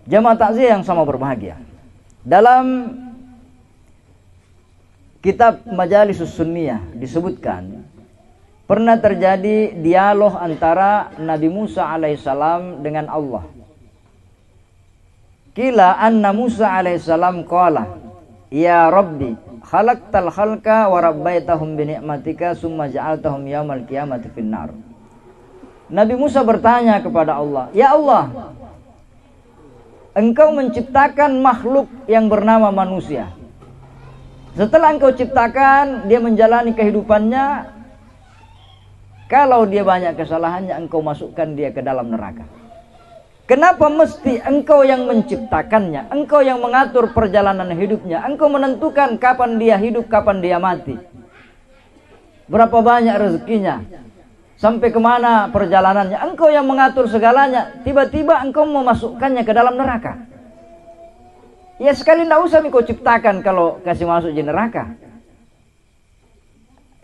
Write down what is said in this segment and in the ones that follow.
Jamaah takziah yang sama berbahagia. Dalam kitab Majalisus Sunniyah disebutkan pernah terjadi dialog antara Nabi Musa alaihissalam dengan Allah. Qila anna Musa alaihissalam qala, ya Rabbi, khalaqtal khalqa wa rabbaitahum bi ni'matika summa ja'altahum yaumal qiyamati finnar. Nabi Musa bertanya kepada Allah, ya Allah, Engkau menciptakan makhluk yang bernama manusia. Setelah Engkau ciptakan, dia menjalani kehidupannya. Kalau dia banyak kesalahannya, Engkau masukkan dia ke dalam neraka. Kenapa mesti Engkau yang menciptakannya? Engkau yang mengatur perjalanan hidupnya. Engkau menentukan kapan dia hidup, kapan dia mati. Berapa banyak rezekinya, sampai kemana perjalanannya. Engkau yang mengatur segalanya. Tiba-tiba Engkau memasukkannya ke dalam neraka. Ya sekali tidak usah Engkau ciptakan kalau kasih masuk di neraka.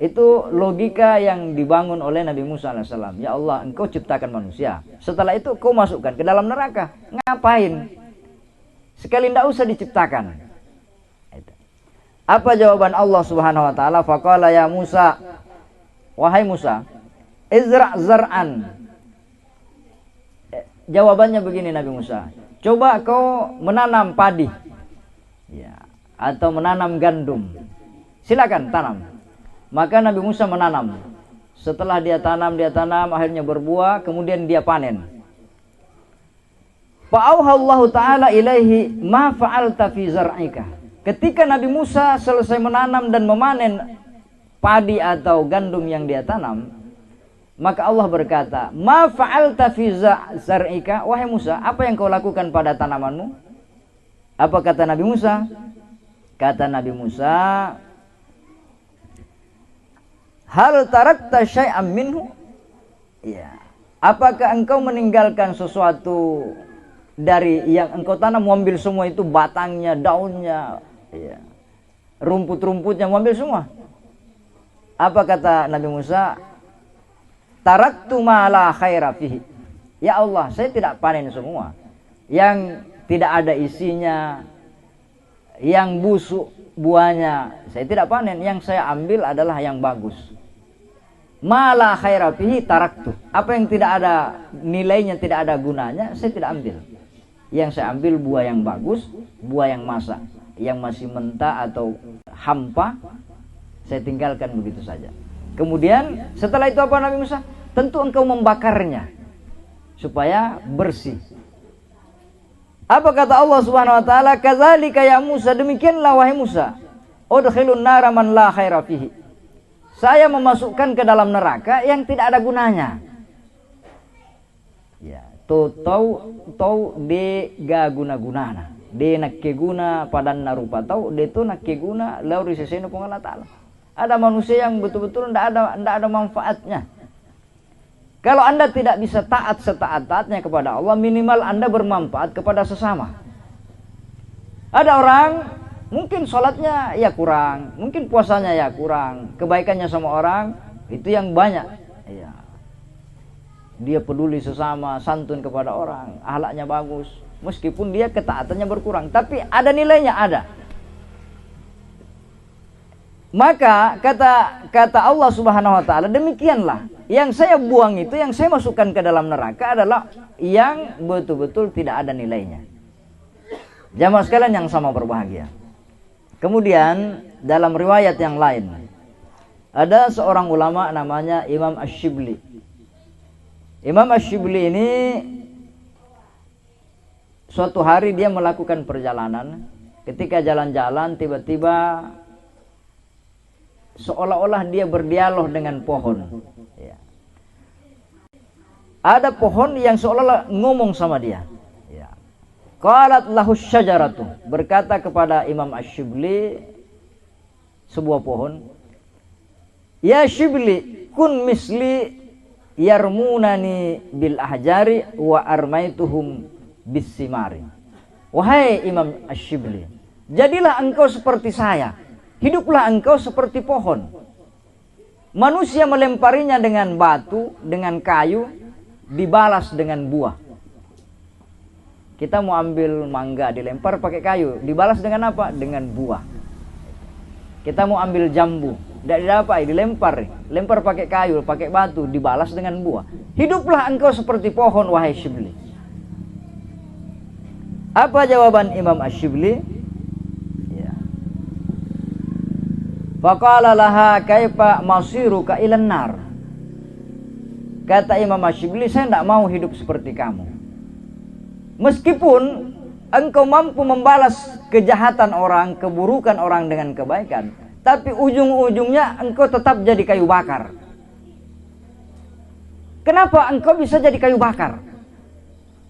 Itu logika yang dibangun oleh Nabi Musa alaihissalam. Ya Allah, Engkau ciptakan manusia. Setelah itu Kau masukkan ke dalam neraka. Ngapain? Sekali tidak usah diciptakan. Apa jawaban Allah Subhanahu wa taala? Faqala ya Musa, wahai Musa, izra' zar'an. Jawabannya begini Nabi Musa, coba kau menanam padi, ya, atau menanam gandum. Silakan tanam. Maka Nabi Musa menanam. Setelah dia tanam, akhirnya berbuah, kemudian dia panen. Fa'auhallahu ta'ala ilaihi ma fa'alta fi zar'ika. Ketika Nabi Musa selesai menanam dan memanen padi atau gandum yang dia tanam, maka Allah berkata, ma fa'alta fi zar'ika, wahai Musa, apa yang kau lakukan pada tanamanmu? Apa kata Nabi Musa? Kata Nabi Musa, hal tarakta syai'am minhu? Ya. Apakah engkau meninggalkan sesuatu dari yang engkau tanam, mengambil semua itu, batangnya, daunnya, ya, rumput-rumputnya, mengambil semua? Apa kata Nabi Musa? Taraktu ma la khaira fihi. Ya Allah, saya tidak panen semua. Yang tidak ada isinya, yang busuk buahnya, saya tidak panen. Yang saya ambil adalah yang bagus. Ma la khaira fihi taraktu. Apa yang tidak ada nilainya, tidak ada gunanya, saya tidak ambil. Yang saya ambil buah yang bagus, buah yang masak. Yang masih mentah atau hampa, saya tinggalkan begitu saja. Kemudian setelah itu apa Nabi Musa? Tentu engkau membakarnya supaya bersih. Apa kata Allah Subhanahu wa taala? Kadzalika ya Musa, demikianlah wahai Musa. Udkhilun nara man la khaira fihi. Saya memasukkan ke dalam neraka yang tidak ada gunanya. Ya, tau de ga guna-gunana. De nakke guna padanna rupa tau, de tu nakke guna lauri seseno pung Allah taala. Ada manusia yang betul-betul tidak ada manfaatnya. Kalau Anda tidak bisa taat setaat-taatnya kepada Allah, minimal Anda bermanfaat kepada sesama. Ada orang mungkin sholatnya ya kurang, mungkin puasanya ya kurang, kebaikannya sama orang itu yang banyak. Ya. Dia peduli sesama, santun kepada orang, akhlaknya bagus, meskipun dia ketaatannya berkurang, tapi ada nilainya, ada. Maka kata Allah Subhanahu wa taala, demikianlah yang saya buang itu, yang saya masukkan ke dalam neraka adalah yang betul-betul tidak ada nilainya. Jamaah sekalian yang sama berbahagia. Kemudian dalam riwayat yang lain, ada seorang ulama namanya Imam Ash-Shibli. Imam Ash-Shibli ini suatu hari dia melakukan perjalanan. Ketika jalan-jalan, tiba-tiba seolah-olah dia berdialog dengan pohon. Ya. Ada pohon yang seolah-olah ngomong sama dia. Ya. Qalat lahu syajaratu, berkata kepada Imam Ash-Shibli, sebuah pohon, ya Shibli, kun misli yarmunani bil ahjari wa armaituhum bis simari. Wahai Imam Ash-Shibli, jadilah engkau seperti saya. Hiduplah engkau seperti pohon. Manusia melemparinya dengan batu, dengan kayu, dibalas dengan buah. Kita mau ambil mangga, dilempar pakai kayu, dibalas dengan apa? Dengan buah. Kita mau ambil jambu, tidak didapat, dilempar, lempar pakai kayu, pakai batu, dibalas dengan buah. Hiduplah engkau seperti pohon, wahai Syibli. Apa jawaban Imam Asy-Syibli? Ya. Faqala laha kaifa masiruka ilan nar. Kata Imam Asy-Syibli, saya tidak mau hidup seperti kamu. Meskipun engkau mampu membalas kejahatan orang, keburukan orang dengan kebaikan, tapi ujung-ujungnya engkau tetap jadi kayu bakar. Kenapa engkau bisa jadi kayu bakar?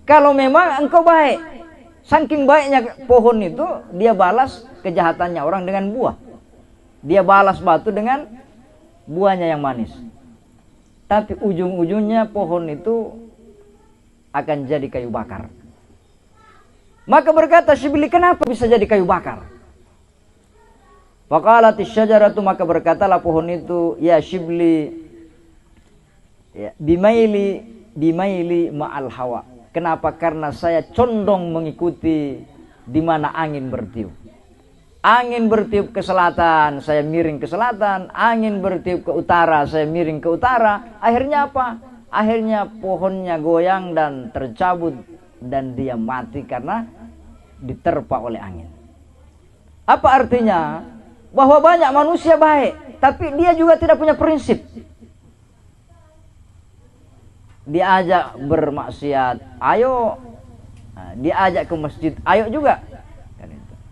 Kalau memang engkau baik, saking baiknya pohon itu, dia balas kejahatannya orang dengan buah. Dia balas batu dengan buahnya yang manis. Tapi ujung-ujungnya pohon itu akan jadi kayu bakar. Maka berkata Syibli, kenapa bisa jadi kayu bakar? Faqalatis syajaratu, maka berkatalah pohon itu, ya Syibli, ya, bimaili ma'al hawa. Kenapa? Karena saya condong mengikuti di mana angin bertiup. Angin bertiup ke selatan, saya miring ke selatan. Angin bertiup ke utara, saya miring ke utara. Akhirnya apa? Akhirnya pohonnya goyang dan tercabut, dan dia mati karena diterpa oleh angin. Apa artinya? Bahwa banyak manusia baik, tapi dia juga tidak punya prinsip. Diajak bermaksiat, ayo. Diajak ke masjid, ayo juga.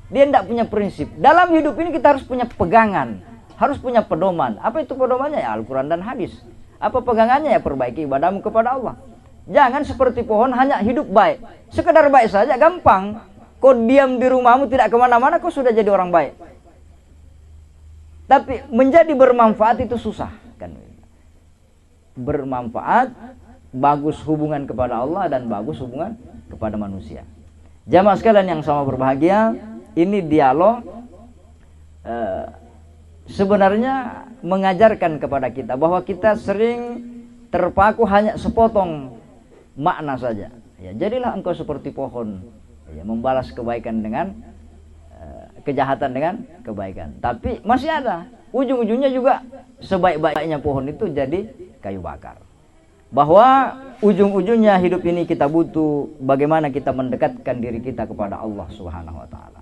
Dia tidak punya prinsip. Dalam hidup ini kita harus punya pegangan, harus punya pedoman. Apa itu pedomannya? Ya Al-Quran dan hadis. Apa pegangannya? Ya perbaiki ibadahmu kepada Allah. Jangan seperti pohon hanya hidup baik. Sekedar baik saja gampang. Kau diam di rumahmu tidak kemana-mana, kau sudah jadi orang baik. Tapi menjadi bermanfaat itu susah kan? Bermanfaat, bagus hubungan kepada Allah dan bagus hubungan kepada manusia. Jamaah sekalian yang sama berbahagia, ini dialog sebenarnya mengajarkan kepada kita bahwa kita sering terpaku hanya sepotong makna saja. Ya, jadilah engkau seperti pohon, ya, membalas kebaikan dengan kejahatan dengan kebaikan. Tapi masih ada ujung-ujungnya juga sebaik-baiknya pohon itu jadi kayu bakar. Bahwa ujung-ujungnya hidup ini kita butuh bagaimana kita mendekatkan diri kita kepada Allah Subhanahu wa taala.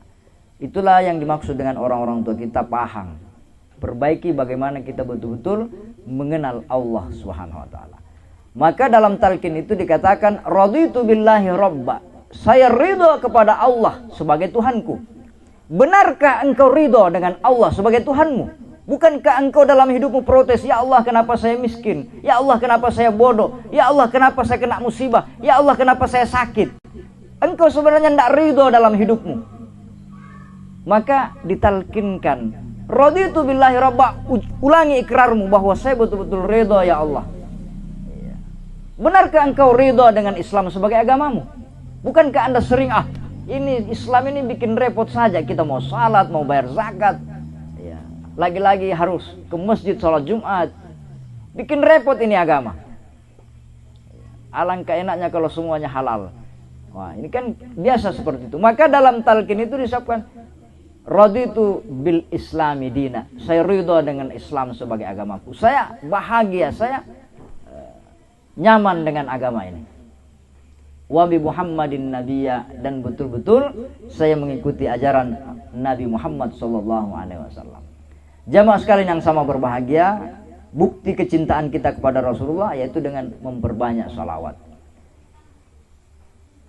Itulah yang dimaksud dengan orang-orang tua kita paham. Perbaiki bagaimana kita betul-betul mengenal Allah Subhanahu wa taala. Maka dalam talqin itu dikatakan raditu billahi rabba. Saya ridho kepada Allah sebagai Tuhanku. Benarkah engkau ridho dengan Allah sebagai Tuhanmu? Bukankah engkau dalam hidupmu protes, ya Allah kenapa saya miskin? Ya Allah kenapa saya bodoh? Ya Allah kenapa saya kena musibah? Ya Allah kenapa saya sakit? Engkau sebenarnya tidak ridho dalam hidupmu. Maka ditalkinkan, raditu billahi rabba, ulangi ikrarmu bahwa saya betul-betul ridho ya Allah. Benarkah engkau ridho dengan Islam sebagai agamamu? Bukankah anda sering, ini Islam ini bikin repot saja, kita mau salat, mau bayar zakat, ya, lagi-lagi harus ke masjid sholat Jumat, bikin repot ini agama. Alangkah enaknya kalau semuanya halal. Wah, ini kan biasa seperti itu. Maka dalam talqin itu disebutkan raditu bil islami dina, saya ridho dengan Islam sebagai agamaku. Saya bahagia, saya nyaman dengan agama ini. Wa bi Muhammadin nabiyya, dan betul-betul saya mengikuti ajaran Nabi Muhammad sallallahu alaihi wasallam. Jamaah sekalian yang sama berbahagia, bukti kecintaan kita kepada Rasulullah yaitu dengan memperbanyak salawat.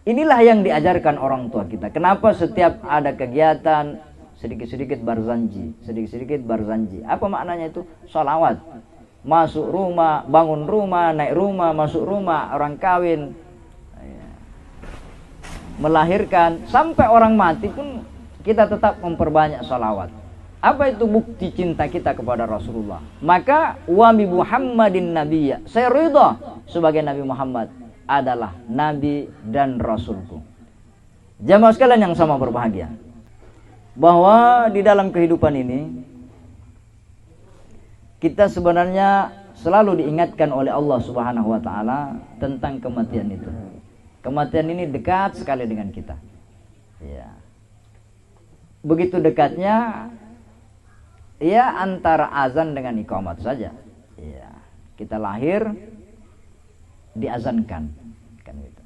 Inilah yang diajarkan orang tua kita. Kenapa setiap ada kegiatan sedikit-sedikit barzanji, sedikit-sedikit barzanji. Apa maknanya itu? Salawat. Masuk rumah, bangun rumah, naik rumah, masuk rumah, orang kawin, melahirkan, sampai orang mati pun kita tetap memperbanyak salawat. Apa itu bukti cinta kita kepada Rasulullah? Maka wa bi Muhammadin nabiyya, saya ridha sebagai Nabi Muhammad adalah nabi dan rasulku. Jamaah sekalian yang sama berbahagia, bahwa di dalam kehidupan ini kita sebenarnya selalu diingatkan oleh Allah Subhanahu wa taala tentang kematian itu. Kematian ini dekat sekali dengan kita. Ya. Begitu dekatnya, ya antara azan dengan iqamat saja. Ya. Kita lahir, diazankan, kan gitu.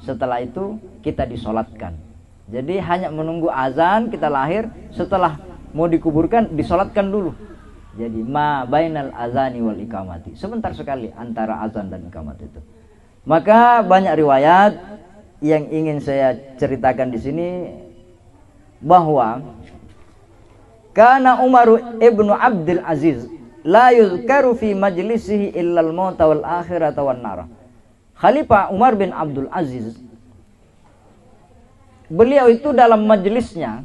Setelah itu kita disolatkan. Jadi hanya menunggu azan, kita lahir, setelah mau dikuburkan disolatkan dulu. Jadi ma bainal azani wal iqamati, sebentar sekali antara azan dan iqamat itu. Maka banyak riwayat yang ingin saya ceritakan di sini, bahwa kana Umar ibnu Abdul Aziz la yuzkaru fi majlisihi illa al-maut wal akhirata wan nar. Khalifah Umar bin Abdul Aziz, beliau itu dalam majelisnya,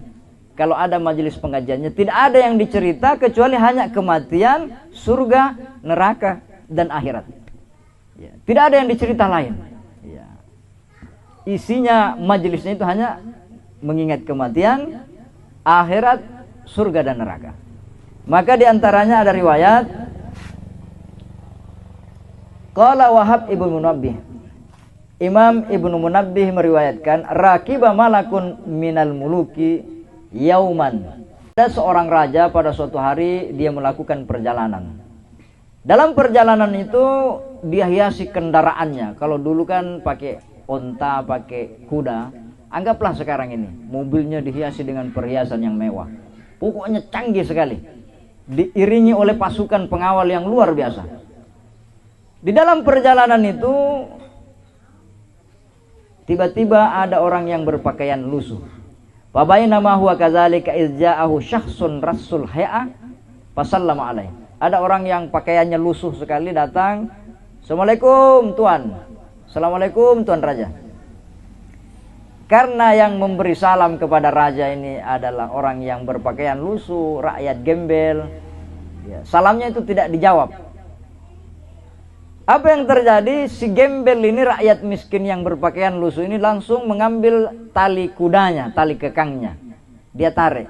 kalau ada majelis pengajiannya, tidak ada yang dicerita kecuali hanya kematian, surga, neraka, dan akhirat. Ya, tidak ada yang dicerita lain. Ya. Isinya majelisnya itu hanya mengingat kematian, akhirat, surga, dan neraka. Maka diantaranya ada riwayat, qala Wahab ibnu Munabbih, Imam Ibnu Munabbih meriwayatkan, rakiba malakun minal muluki yauman. Ada seorang raja pada suatu hari dia melakukan perjalanan. Dalam perjalanan itu dia hiasi kendaraannya. Kalau dulu kan pakai onta, pakai kuda, anggaplah sekarang ini mobilnya dihiasi dengan perhiasan yang mewah. Pokoknya canggih sekali. Diiringi oleh pasukan pengawal yang luar biasa. Di dalam perjalanan itu tiba-tiba ada orang yang berpakaian lusuh. Fa bainama huwa kadzalika iz ja'ahu syakhsun rasul hay'a fa sallama alaihi. Ada orang yang pakaiannya lusuh sekali datang, "Assalamualaikum Tuan." "Assalamualaikum Tuan Raja." Karena yang memberi salam kepada raja ini adalah orang yang berpakaian lusuh, rakyat gembel, ya, salamnya itu tidak dijawab. Apa yang terjadi? Si gembel ini, rakyat miskin yang berpakaian lusuh ini, langsung mengambil tali kudanya, tali kekangnya. Dia tarik.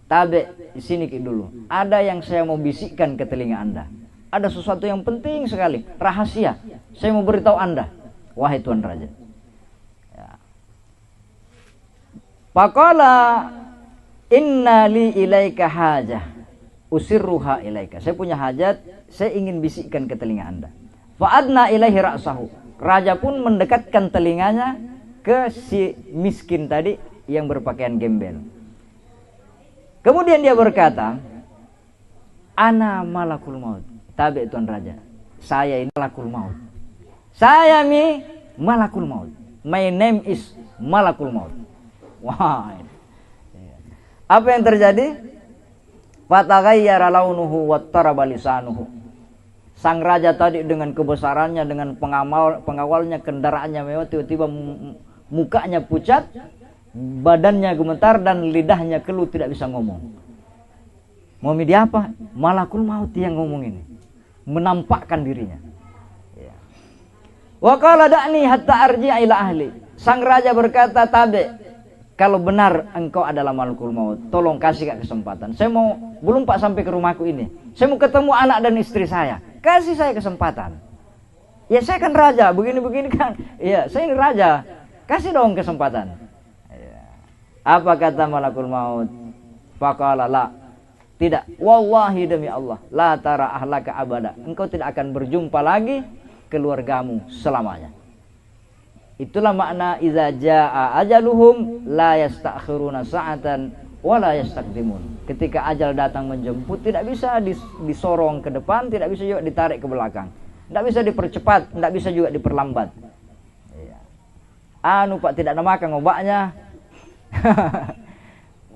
"Tabe, di sini dulu. Ada yang saya mau bisikkan ke telinga Anda. Ada sesuatu yang penting sekali, rahasia. Saya mau beritahu Anda, wahai Tuan Raja." Ya. Faqala inna li ilaika hajah usirruha ilaika. Saya punya hajat, saya ingin bisikkan ke telinga Anda. Fa'adna ilaihi ra'sahu. Raja pun mendekatkan telinganya ke si miskin tadi yang berpakaian gembel. Kemudian dia berkata, "Ana malakul maut." "Tabe Tuan Raja, saya ini malakul maut. Saya ini malakul maut. My name is malakul maut." Wah. Apa yang terjadi? Fataghayyara launuhu wattaraba lisanuhu. Sang raja tadi dengan kebesarannya, dengan pengawalnya, kendaraannya mewah, tiba-tiba mukanya pucat, badannya gemetar, dan lidahnya keluh, tidak bisa ngomong. Mau media apa? Malakul maut yang ngomong ini, menampakkan dirinya. Wa qala da'ni hatta arji'a ila ahli. Sang raja berkata, "Tabe, kalau benar engkau adalah malakul maut, tolong kasih kesempatan. Saya mau belum Pak sampai ke rumahku ini. Saya mau ketemu anak dan istri saya. Kasih saya kesempatan." "Ya saya kan raja, begini-begini kan." "Ya saya ini raja, kasih dong kesempatan." Apa kata malakul maut? Faqala la. Tidak, wallahi demi Allah, la tara ahlaka abada. Engkau tidak akan berjumpa lagi keluargamu selamanya. Itulah makna iza jaa ajaluhum la yastakhiruna sa'atan wa la yastaqdimun. Ketika ajal datang menjemput, tidak bisa disorong ke depan, tidak bisa juga ditarik ke belakang. Tidak bisa dipercepat, tidak bisa juga diperlambat. Anu Pak, tidak namakan obatnya.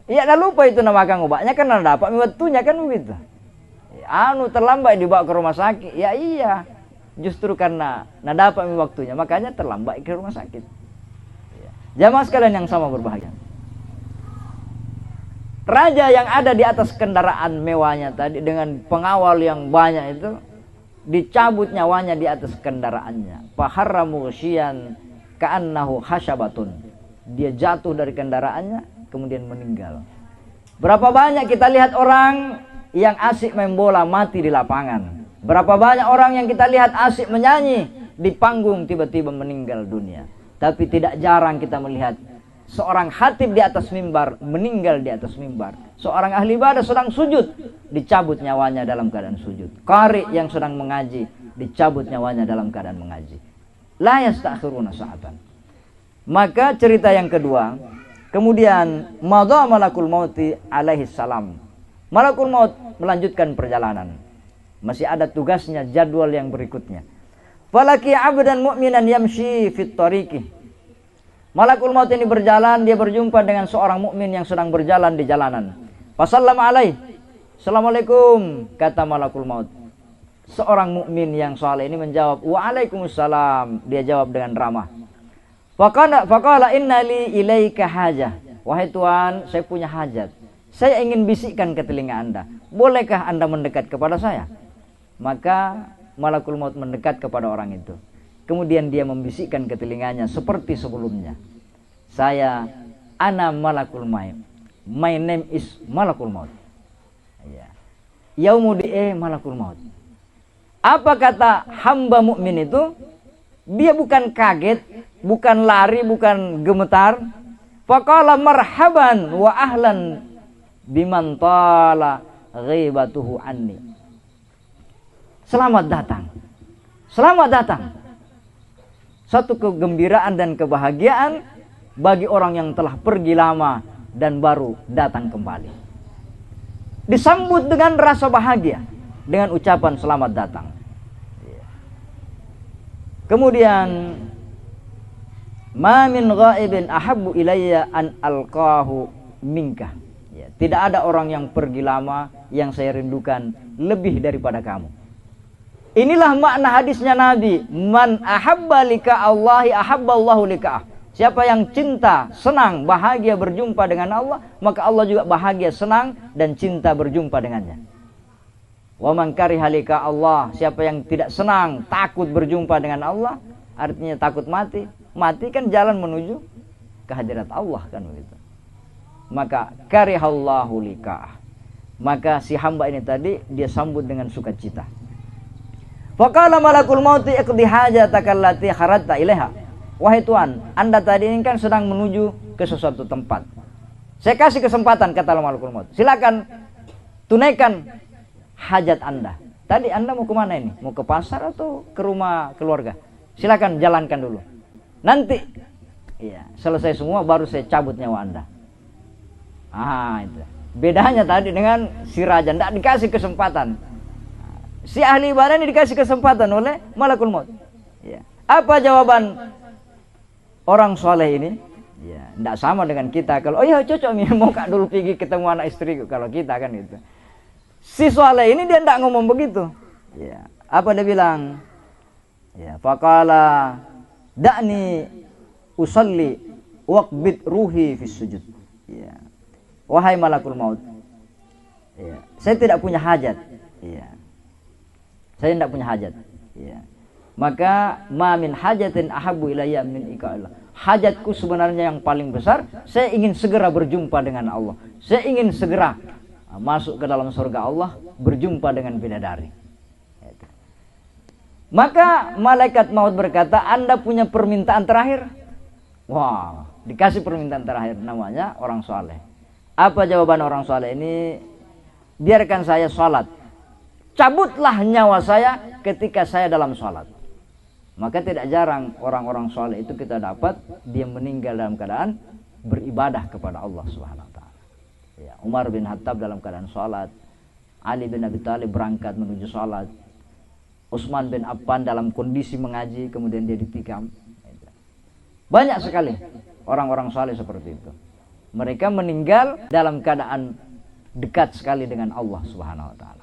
Iya, dah lupa itu namakan obatnya, kan dah dapat waktunya kan begitu. Anu terlambat dibawa ke rumah sakit. Ya iya. Justru karena dapat waktunya, makanya terlambat ke rumah sakit. Jamaah sekalian yang sama berbahagia. Raja yang ada di atas kendaraan mewahnya tadi dengan pengawal yang banyak itu, dicabut nyawanya di atas kendaraannya. Faharramu ghasyian ka'annahu khasyabatun. Dia jatuh dari kendaraannya, kemudian meninggal. Berapa banyak kita lihat orang yang asik main bola mati di lapangan. Berapa banyak orang yang kita lihat asik menyanyi di panggung tiba-tiba meninggal dunia. Tapi tidak jarang kita melihat seorang khatib di atas mimbar meninggal di atas mimbar. Seorang ahli ibadah sedang sujud, dicabut nyawanya dalam keadaan sujud. Qari yang sedang mengaji, dicabut nyawanya dalam keadaan mengaji. La yastakhiruna sa'atan. Maka cerita yang kedua, kemudian madha malakul mauti alaihi salam. Malakul maut melanjutkan perjalanan. Masih ada tugasnya, jadwal yang berikutnya. Falaki abdan mu'minan yamshi fit tariqih. Malakul maut ini berjalan, dia berjumpa dengan seorang mukmin yang sedang berjalan di jalanan. Fasallama alaih. Assalamualaikum, kata malakul maut. Seorang mukmin yang saleh ini menjawab, waalaikumsalam. Dia jawab dengan ramah. Faqala inna li ilaika hajah. Wahai Tuhan, saya punya hajat. Saya ingin bisikkan ke telinga Anda. Bolehkah Anda mendekat kepada saya? Maka malakul maut mendekat kepada orang itu. Kemudian dia membisikkan ke telinganya seperti sebelumnya. Saya ana malakul maut. My name is malakul maut. Ya. Yaumudi'e malakul maut. Apa kata hamba mukmin itu? Dia bukan kaget, bukan lari, bukan gemetar. Faqala marhaban wa ahlan biman tala ghibatuhu anni. Selamat datang. Selamat datang. Satu kegembiraan dan kebahagiaan bagi orang yang telah pergi lama dan baru datang kembali. Disambut dengan rasa bahagia dengan ucapan selamat datang. Kemudian ma min ghaibin ahabbu ilayya an alqahu minka. Ya, tidak ada orang yang pergi lama yang saya rindukan lebih daripada kamu. Inilah makna hadisnya Nabi, man ahabba lika Allahi ahabba Allahu lika'ah. Siapa yang cinta, senang, bahagia berjumpa dengan Allah, maka Allah juga bahagia, senang dan cinta berjumpa dengannya. Wa man kariha lika Allah, siapa yang tidak senang, takut berjumpa dengan Allah, artinya takut mati. Mati kan jalan menuju kehadirat Allah kan begitu. Maka karihallahu lika'ah. Maka si hamba ini tadi dia sambut dengan sukacita. Faqala malakul mauti iqdi hajataka allati kharajta ilaiha. Wahai Tuhan, Anda tadi ini kan sedang menuju ke sesuatu tempat. Saya kasih kesempatan, kata malakul maut. Silakan tunaikan hajat Anda. Tadi Anda mau kemana ini? Mau ke pasar atau ke rumah keluarga? Silakan jalankan dulu. Nanti ya, selesai semua baru saya cabut nyawa Anda. Itu. Bedanya tadi dengan si raja, tidak dikasih kesempatan. Si ahli ibadah ini dikasih kesempatan oleh malakul maut. Ya. Apa jawaban orang soleh ini? Ya, tidak sama dengan kita. Kalau oh ya cocok nih, mau kak dulu pergi ketemu anak istri. Kalau kita kan itu. Si soleh ini dia tidak ngomong begitu. Ya. Apa dia bilang? Ya, faqala da'ni usalli waqbid ruhi fis sujud. Ya. Wahai malakul maut. Ya. Saya tidak punya hajat. Ya. Saya tidak punya hajat. Ya. Maka ma min hajatin ahabbu ilayya min iqa'illah. Hajatku sebenarnya yang paling besar, saya ingin segera berjumpa dengan Allah. Saya ingin segera masuk ke dalam surga Allah, berjumpa dengan bidadari. Maka malaikat maut berkata, Anda punya permintaan terakhir? Wah, dikasih permintaan terakhir, namanya orang soleh. Apa jawaban orang soleh ini? Biarkan saya sholat. Cabutlah nyawa saya ketika saya dalam sholat. Maka tidak jarang orang-orang soleh itu kita dapat dia meninggal dalam keadaan beribadah kepada Allah Subhanahu wa taala. Ya, Umar bin Khattab dalam keadaan sholat, Ali bin Abi Thalib berangkat menuju sholat, Utsman bin Affan dalam kondisi mengaji kemudian dia ditikam. Banyak sekali orang-orang soleh seperti itu. Mereka meninggal dalam keadaan dekat sekali dengan Allah Subhanahu wa taala.